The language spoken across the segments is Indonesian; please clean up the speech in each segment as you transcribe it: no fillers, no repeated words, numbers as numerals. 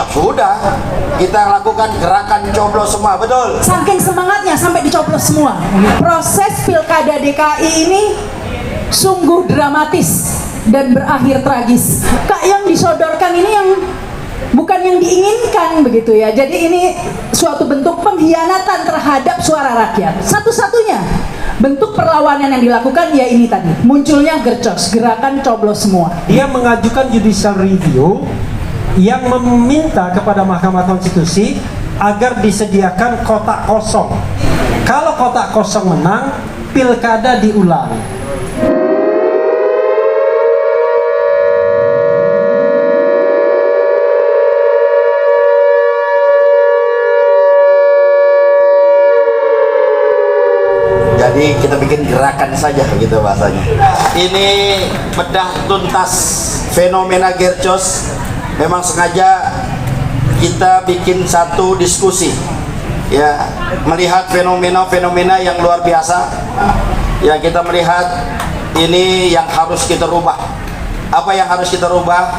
Ya sudah, kita lakukan gerakan coblos semua, betul? Saking semangatnya sampai dicoblos semua. Proses pilkada DKI ini sungguh dramatis dan berakhir tragis. Kak, yang disodorkan ini yang bukan yang diinginkan begitu ya. Jadi ini suatu bentuk pengkhianatan terhadap suara rakyat. Satu-satunya bentuk perlawanan yang dilakukan ya ini tadi, munculnya Gercos, gerakan coblos semua. Dia mengajukan judicial review yang meminta kepada Mahkamah Konstitusi agar disediakan kotak kosong. Kalau kotak kosong menang, pilkada diulang. Jadi kita bikin gerakan saja begitu bahasanya. Ini bedah tuntas fenomena Gercos. Memang sengaja kita bikin satu diskusi ya, melihat fenomena-fenomena yang luar biasa ya. Kita melihat ini yang harus kita rubah. Apa yang harus kita rubah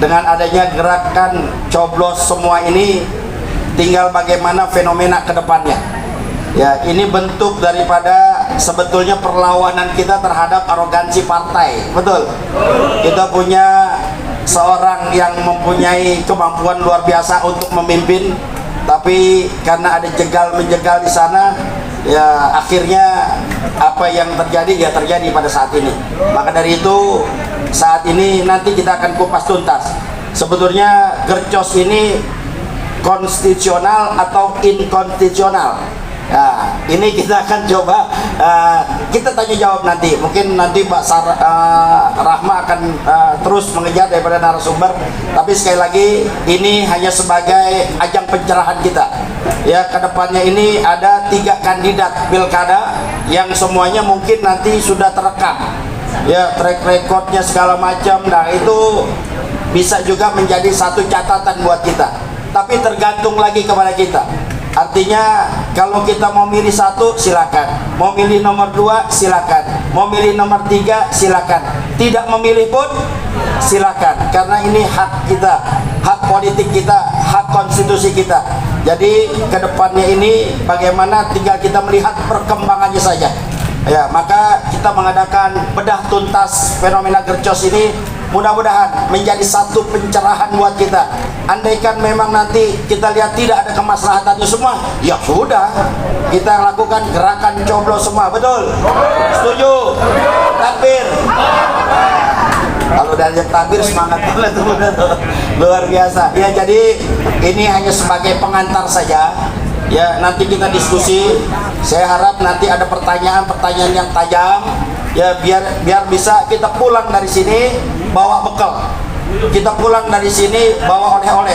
dengan adanya gerakan coblos semua ini? Tinggal bagaimana fenomena ke depannya ya. Ini bentuk daripada sebetulnya perlawanan kita terhadap arogansi partai, betul? Kita punya seorang yang mempunyai kemampuan luar biasa untuk memimpin, tapi karena ada jegal-menjegal di sana ya, akhirnya apa yang terjadi ya terjadi pada saat ini. Maka dari itu saat ini nanti kita akan kupas tuntas sebetulnya Gercos ini konstitusional atau inkonstitusional. Nah, ini kita akan coba kita tanya jawab nanti. Mungkin nanti Mbak Rahma akan terus mengejar daripada narasumber. Tapi sekali lagi ini hanya sebagai ajang pencerahan kita. Ya, kedepannya ini ada 3 kandidat pilkada yang semuanya mungkin nanti sudah terekam. Ya, track recordnya segala macam. Nah, itu bisa juga menjadi satu catatan buat kita. Tapi tergantung lagi kepada kita. Artinya kalau kita mau milih 1 silakan, mau milih nomor 2 silakan, mau milih nomor 3 silakan, tidak memilih pun silakan, karena ini hak kita, hak politik kita, hak konstitusi kita. Jadi kedepannya ini bagaimana tinggal kita melihat perkembangannya saja ya. Maka kita mengadakan bedah tuntas fenomena Gercos ini, mudah-mudahan menjadi satu pencerahan buat kita. Andaikan memang nanti kita lihat tidak ada kemaslahatannya semua, ya sudah, kita lakukan gerakan coblos semua, betul? Setuju? Takbir. Kalau dari takbir semangat banget luar biasa ya. Jadi ini hanya sebagai pengantar saja ya, nanti kita diskusi. Saya harap nanti ada pertanyaan-pertanyaan yang tajam ya, biar bisa kita pulang dari sini bawa bekal. Kita pulang dari sini bawa oleh-oleh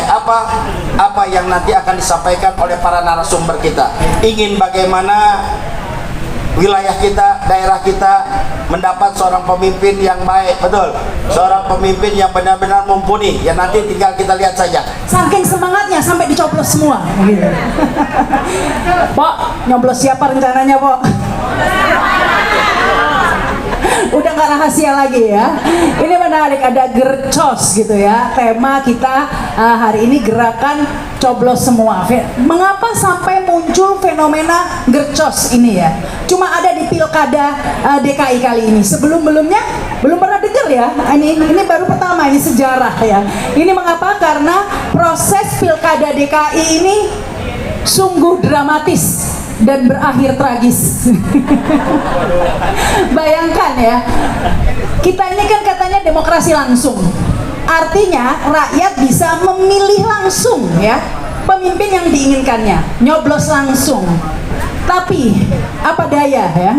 apa yang nanti akan disampaikan oleh para narasumber kita. Ingin bagaimana wilayah kita, daerah kita mendapat seorang pemimpin yang baik, betul? Seorang pemimpin yang benar-benar mumpuni. Ya nanti tinggal kita lihat saja. Saking semangatnya sampai dicoblos semua. Pok, nyoblos siapa rencananya, Pok? Udah nggak rahasia lagi ya. Ini menarik, ada Gercos gitu ya. Tema kita hari ini gerakan coblos semua. Mengapa sampai muncul fenomena Gercos ini ya? Cuma ada di pilkada DKI kali ini. Sebelum-belumnya belum pernah dengar ya. Ini baru pertama, ini sejarah ya. Ini mengapa? Karena proses pilkada DKI ini sungguh dramatis dan berakhir tragis. Bayangkan ya, kita ini kan katanya demokrasi langsung, artinya rakyat bisa memilih langsung ya pemimpin yang diinginkannya, nyoblos langsung. Tapi apa daya ya,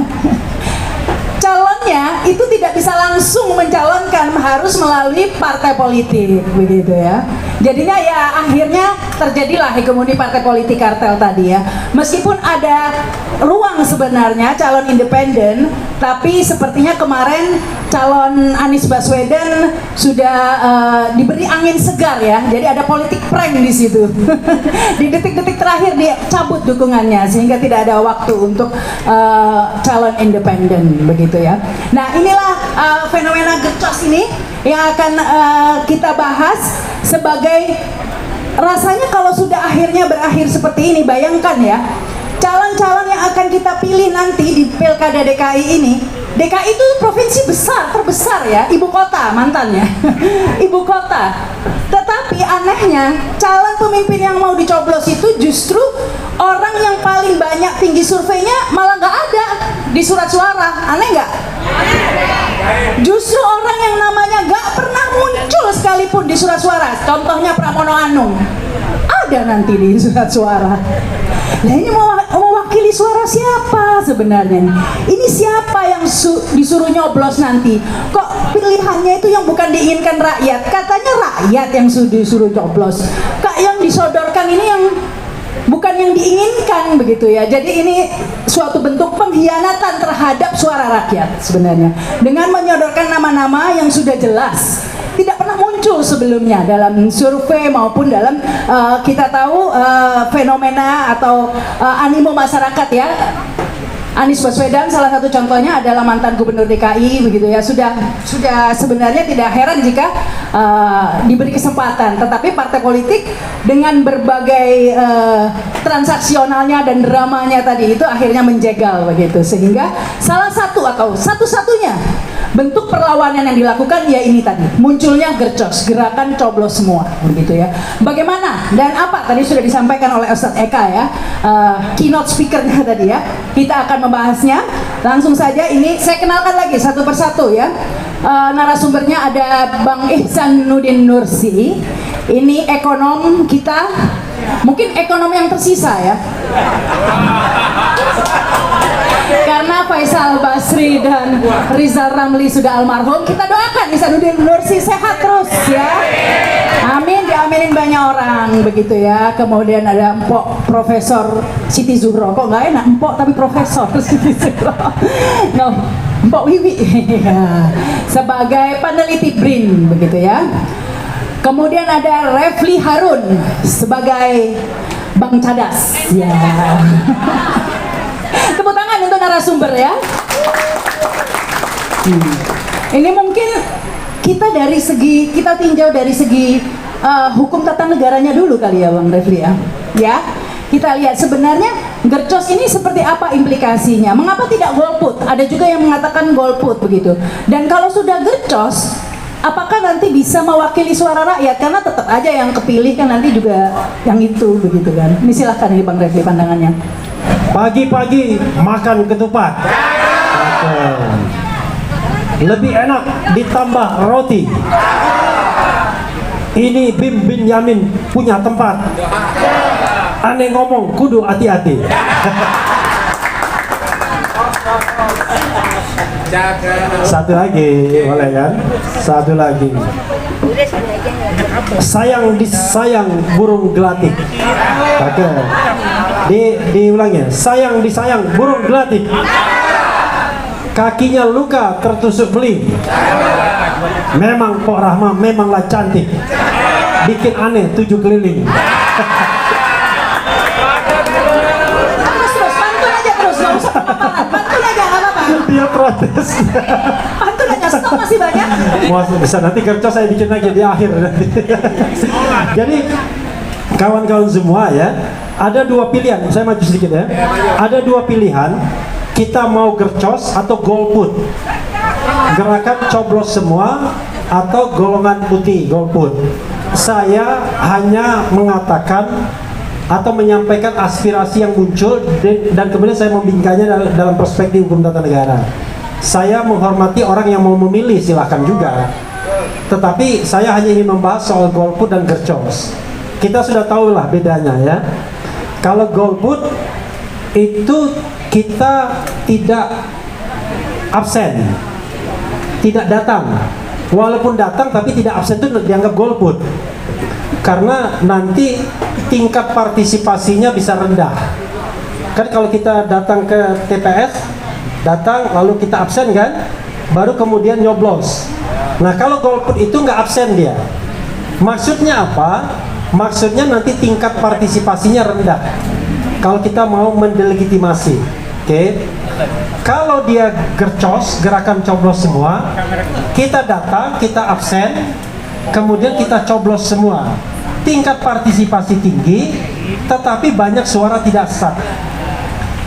calonnya itu tidak bisa langsung mencalonkan, harus melalui partai politik begitu ya. Jadinya ya akhirnya terjadilah hegemoni partai politik kartel tadi ya. Meskipun ada ruang sebenarnya calon independen, tapi sepertinya kemarin calon Anies Baswedan sudah diberi angin segar ya. Jadi ada politik prank di situ. Di detik-detik terakhir dia cabut dukungannya sehingga tidak ada waktu untuk calon independen begitu ya. Nah, inilah fenomena Gercos ini yang akan kita bahas sebagai rasanya kalau sudah akhirnya berakhir seperti ini, bayangkan ya, calon-calon yang akan kita pilih nanti di Pilkada DKI ini. DKI itu provinsi besar, terbesar ya, ibu kota mantannya, ibu kota. Tetapi anehnya, calon pemimpin yang mau dicoblos itu justru orang yang paling banyak tinggi surveinya malah nggak ada di surat suara. Aneh nggak? Justru orang yang namanya nggak pernah muncul sekalipun di surat suara. Contohnya Pramono Anung, ada nanti di surat suara. Nah ini mewakili suara siapa sebenarnya? Ini siapa yang disuruh nyoblos nanti? Kok pilihannya itu yang bukan diinginkan rakyat? Katanya rakyat yang disuruh coblos. Kak, yang disodorkan ini yang bukan yang diinginkan begitu ya. Jadi ini suatu bentuk pengkhianatan terhadap suara rakyat sebenarnya. Dengan menyodorkan nama-nama yang sudah jelas tidak pernah muncul sebelumnya dalam survei maupun dalam kita tahu fenomena atau animo masyarakat ya. Anies Baswedan salah satu contohnya adalah mantan gubernur DKI begitu ya. Sudah sebenarnya tidak heran jika diberi kesempatan, tetapi partai politik dengan berbagai transaksionalnya dan dramanya tadi itu akhirnya menjegal begitu, sehingga salah satu atau satu-satunya bentuk perlawanan yang dilakukan ya ini tadi, munculnya Gercos, gerakan coblos semua begitu ya. Bagaimana dan apa tadi sudah disampaikan oleh Ustadz Eka ya, keynote speakernya tadi ya. Kita akan membahasnya langsung saja. Ini saya kenalkan lagi satu persatu ya. Narasumbernya ada Bang Ihsanuddin Nursi. Ini ekonom kita, mungkin ekonom yang tersisa ya. Karena Faisal Basri dan Rizal Ramli sudah almarhum, kita doakan Ihsanuddin Nursi sehat terus ya. Amin, diaminin banyak orang begitu ya. Kemudian ada Mpok Profesor Siti Zuhro, kok nggak enak Mpok tapi Profesor Siti Zuhro. No, Mpok Wiwi sebagai peneliti BRIN begitu ya. Kemudian ada Refli Harun sebagai Bang Cadas ya. Tepuk tangan untuk narasumber ya. Ini mungkin kita tinjau dari segi hukum tata negaranya dulu kali ya Bang Refli ya. Ya, kita lihat sebenarnya Gercos ini seperti apa implikasinya. Mengapa tidak golput? Ada juga yang mengatakan golput begitu. Dan kalau sudah Gercos, apakah nanti bisa mewakili suara rakyat? Karena tetap aja yang kepilih kan nanti juga yang itu begitu kan. Ini silahkan ini Bang Refli pandangannya. Pagi-pagi makan ketupat. Lebih enak ditambah roti. Ini Bim bin Yamin punya tempat. Aneh ngomong kudu hati-hati. Satu lagi boleh kan? Satu lagi. Sayang disayang burung gelatik. Oke. Diulangnya. Sayang disayang burung gelatik. Kakinya luka tertusuk beling. Memang Pok Rahma memanglah cantik. Bikin aneh 7 keliling. Terus pantun aja terus, nggak usah pemaparan. Pantun aja nggak apa-apa. Dia protes. Pantun aja, stok masih banyak. Bisa nanti Gercos saya bikin lagi di akhir nanti. Jadi kawan-kawan semua ya, ada dua pilihan. Saya maju sedikit ya. Ada dua pilihan. Kita mau Gercos atau golput. Gerakan coblos semua atau golongan putih golput. Saya hanya mengatakan atau menyampaikan aspirasi yang muncul dan kemudian saya membingkainya dalam perspektif hukum tata negara. Saya menghormati orang yang mau memilih, silahkan juga. Tetapi saya hanya ingin membahas soal golput dan Gercos. Kita sudah tahu lah bedanya ya. Kalau golput itu kita tidak absen, tidak datang. Walaupun datang tapi tidak absen itu dianggap golput. Karena nanti tingkat partisipasinya bisa rendah. Kan kalau kita datang ke TPS, datang lalu kita absen kan, baru kemudian nyoblos. Nah kalau golput itu nggak absen dia. Maksudnya apa? Maksudnya nanti tingkat partisipasinya rendah. Kalau kita mau mendelegitimasi, oke? Kalau dia Gercos, gerakan coblos semua, kita datang, kita absen, kemudian kita coblos semua. tingkat partisipasi tinggi, tetapi banyak suara tidak sah.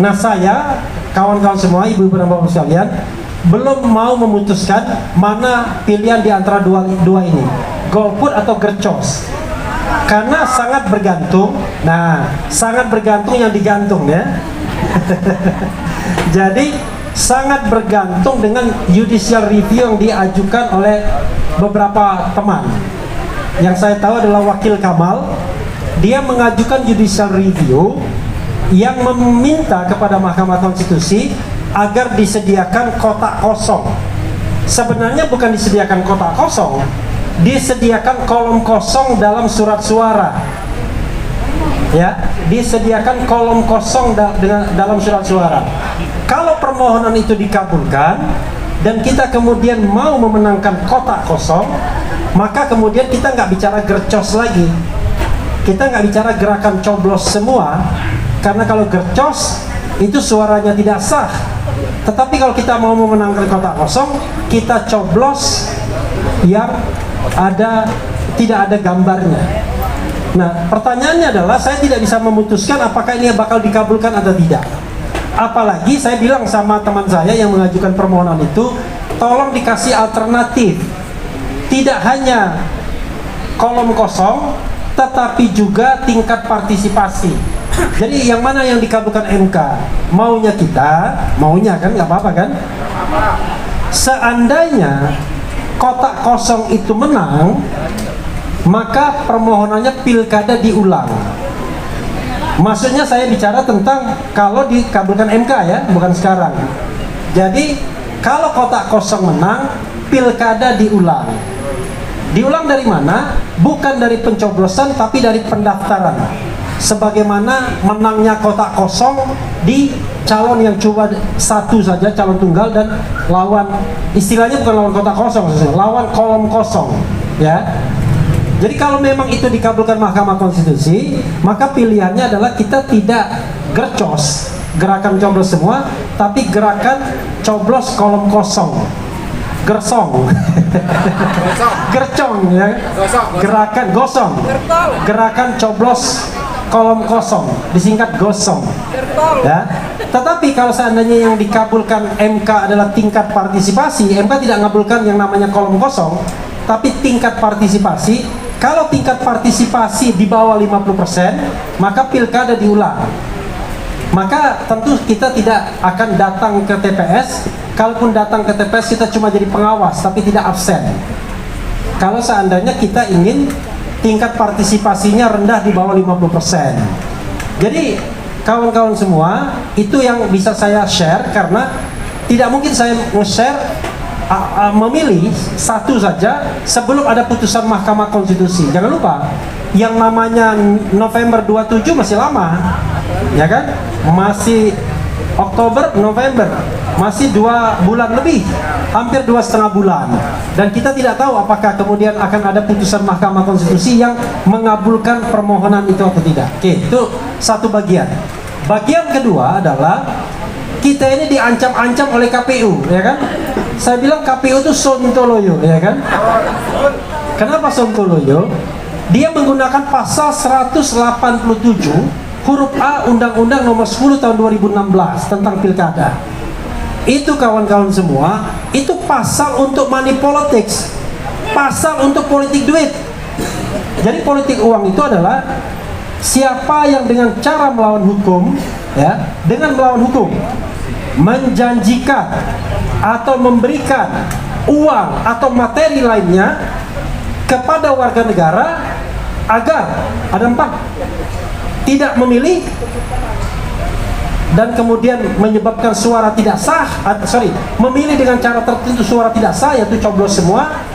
Nah, saya, kawan-kawan semua, ibu-ibu dan bapak sekalian, belum mau memutuskan mana pilihan di antara dua ini, golput atau gercos, karena sangat bergantung. Nah, sangat bergantung yang digantung ya. Jadi sangat bergantung dengan judicial review yang diajukan oleh beberapa teman. Yang saya tahu adalah Wakil Kamal, dia mengajukan judicial review yang meminta kepada Mahkamah Konstitusi agar disediakan kotak kosong. Sebenarnya bukan disediakan kotak kosong, disediakan kolom kosong dalam surat suara. Ya, disediakan kolom kosong dalam surat suara. Kalau permohonan itu dikabulkan dan kita kemudian mau memenangkan kotak kosong, maka kemudian kita nggak bicara gercos lagi, kita nggak bicara gerakan coblos semua, karena kalau gercos itu suaranya tidak sah. Tetapi kalau kita mau memenangkan kotak kosong, kita coblos yang tidak ada gambarnya. Nah, pertanyaannya adalah saya tidak bisa memutuskan apakah ini bakal dikabulkan atau tidak. Apalagi saya bilang sama teman saya yang mengajukan permohonan itu, tolong dikasih alternatif. Tidak hanya kolom kosong, tetapi juga tingkat partisipasi. Jadi yang mana yang dikabulkan MK? Maunya kita, maunya kan nggak apa-apa kan? Seandainya kotak kosong itu menang, maka permohonannya pilkada diulang. Maksudnya saya bicara tentang kalau dikabulkan MK ya, bukan sekarang. Jadi kalau kotak kosong menang, pilkada diulang. Diulang dari mana? Bukan dari pencoblosan, tapi dari pendaftaran. Sebagaimana menangnya kotak kosong di calon yang cuma satu saja, calon tunggal, dan lawan, istilahnya bukan lawan kotak kosong, lawan kolom kosong ya. Jadi kalau memang itu dikabulkan Mahkamah Konstitusi, maka pilihannya adalah kita tidak gercos, gerakan coblos semua, tapi gerakan coblos kolom kosong, gersong, gercong ya, gerakan gosong, gerakan coblos kolom kosong, disingkat gosong ya. Tetapi kalau seandainya yang dikabulkan MK adalah tingkat partisipasi, MK tidak mengabulkan yang namanya kolom kosong, tapi tingkat partisipasi. Kalau tingkat partisipasi di bawah 50%, maka pilkada diulang. Maka tentu kita tidak akan datang ke TPS. Kalaupun datang ke TPS, kita cuma jadi pengawas, tapi tidak absen. Kalau seandainya kita ingin tingkat partisipasinya rendah di bawah 50%. Jadi kawan-kawan semua, itu yang bisa saya share, karena tidak mungkin saya nge-share memilih satu saja sebelum ada putusan Mahkamah Konstitusi. Jangan lupa, yang namanya November 27 masih lama, ya kan? Masih Oktober, November, masih 2 bulan lebih, hampir 2,5 bulan. Dan kita tidak tahu apakah kemudian akan ada putusan Mahkamah Konstitusi yang mengabulkan permohonan itu atau tidak. Oke, itu satu bagian. Bagian kedua adalah kita ini diancam-ancam oleh KPU, ya kan? Saya bilang KPU itu sontoloyo, ya kan? Kenapa sontoloyo? Dia menggunakan pasal 187 huruf A Undang-Undang Nomor 10 Tahun 2016 tentang pilkada. Itu kawan-kawan semua, itu pasal untuk money politics, pasal untuk politik duit. Jadi politik uang itu adalah siapa yang dengan cara melawan hukum, ya, dengan melawan hukum menjanjikan atau memberikan uang atau materi lainnya kepada warga negara agar ada 4, tidak memilih dan kemudian menyebabkan suara tidak sah, memilih dengan cara tertentu suara tidak sah, yaitu coblos semua,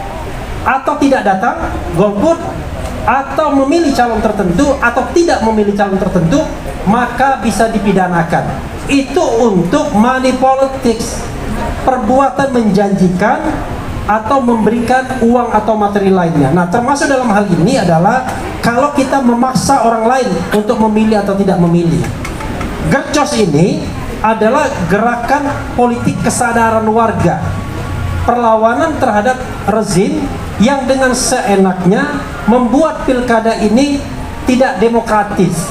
atau tidak datang, golput, atau memilih calon tertentu atau tidak memilih calon tertentu, maka bisa dipidanakan. Itu untuk money politics, perbuatan menjanjikan atau memberikan uang atau materi lainnya. Nah, termasuk dalam hal ini adalah kalau kita memaksa orang lain untuk memilih atau tidak memilih. Gercos ini adalah gerakan politik kesadaran warga, perlawanan terhadap rezim yang dengan seenaknya membuat pilkada ini tidak demokratis.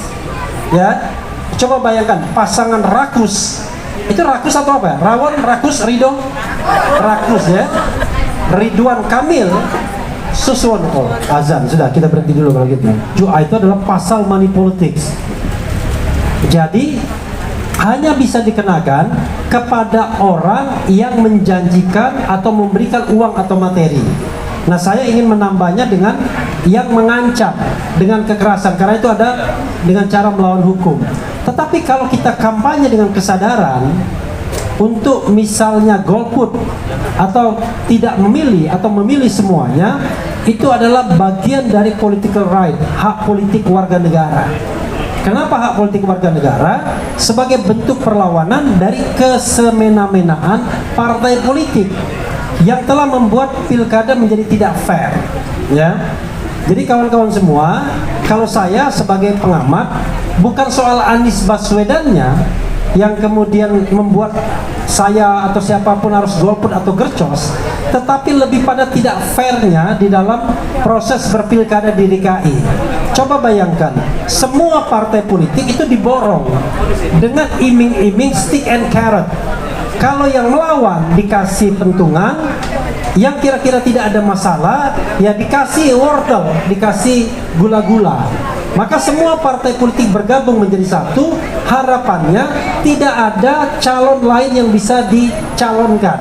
Ya, coba bayangkan pasangan Rakus, itu Rakus atau apa? Rawon, Rakus, Ridho, Rakus ya. Ridwan Kamil, Suswon. Oh, azan sudah, kita berhenti dulu kalau gitu. Itu adalah pasal money politics. Jadi hanya bisa dikenakan kepada orang yang menjanjikan atau memberikan uang atau materi. Nah, saya ingin menambahnya dengan yang mengancam dengan kekerasan, karena itu ada dengan cara melawan hukum. Tetapi kalau kita kampanye dengan kesadaran untuk misalnya golput atau tidak memilih atau memilih semuanya, itu adalah bagian dari political right, hak politik warga negara. Kenapa hak politik warga negara? Sebagai bentuk perlawanan dari kesemena-menaan partai politik yang telah membuat pilkada menjadi tidak fair, ya. Jadi kawan-kawan semua, kalau saya sebagai pengamat, bukan soal Anies Baswedannya yang kemudian membuat saya atau siapapun harus golput atau gercos, tetapi lebih pada tidak fairnya di dalam proses berpilkada di DKI. Coba bayangkan, semua partai politik itu diborong dengan iming-iming stick and carrot. Kalau yang melawan dikasih pentungan, yang kira-kira tidak ada masalah, ya dikasih wortel, dikasih gula-gula. Maka semua partai politik bergabung menjadi satu, harapannya tidak ada calon lain yang bisa dicalonkan.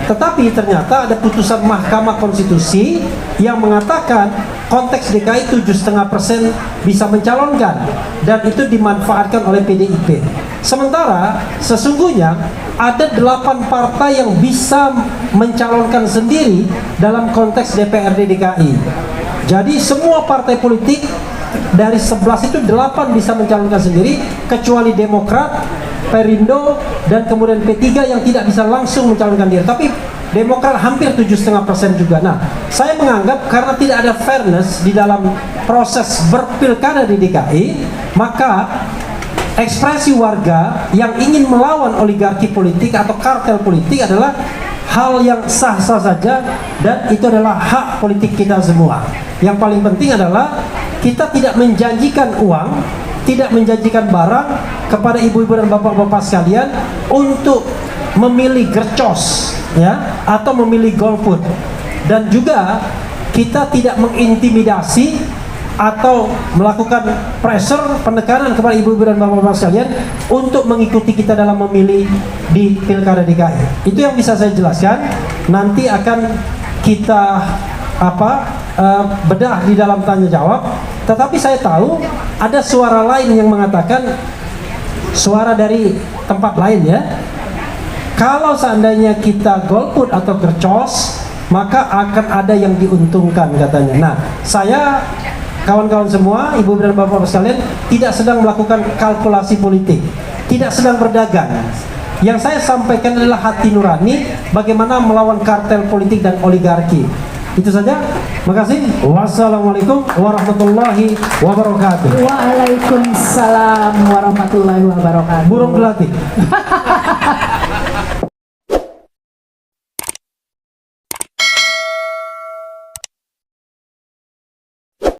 Tetapi ternyata ada putusan Mahkamah Konstitusi yang mengatakan konteks DKI 7,5% bisa mencalonkan, dan itu dimanfaatkan oleh PDIP. Sementara sesungguhnya ada 8 partai yang bisa mencalonkan sendiri dalam konteks DPRD DKI. Jadi semua partai politik dari 11 itu 8 bisa mencalonkan sendiri, kecuali Demokrat, Perindo, dan kemudian P3 yang tidak bisa langsung mencalonkan diri. Tapi Demokrat hampir 7,5% juga. Nah, saya menganggap karena tidak ada fairness di dalam proses berpilkada di DKI, maka ekspresi warga yang ingin melawan oligarki politik atau kartel politik adalah hal yang sah-sah saja, dan itu adalah hak politik kita semua. Yang paling penting adalah kita tidak menjanjikan uang, tidak menjanjikan barang kepada ibu-ibu dan bapak-bapak sekalian untuk memilih gercos, ya, atau memilih golput. Dan juga kita tidak mengintimidasi atau melakukan pressure, penekanan kepada ibu-ibu dan bapak-bapak sekalian untuk mengikuti kita dalam memilih di pilkada DKI. Itu yang bisa saya jelaskan. Nanti akan kita bedah di dalam tanya jawab. Tetapi saya tahu ada suara lain yang mengatakan, suara dari tempat lain ya, kalau seandainya kita golput atau gercos, maka akan ada yang diuntungkan katanya. Nah, saya, kawan-kawan semua, ibu dan bapak sekalian, tidak sedang melakukan kalkulasi politik, tidak sedang berdagang. Yang saya sampaikan adalah hati nurani bagaimana melawan kartel politik dan oligarki. Itu saja. Makasih. Wassalamualaikum warahmatullahi wabarakatuh. Waalaikumsalam warahmatullahi wabarakatuh. Burung gelatih.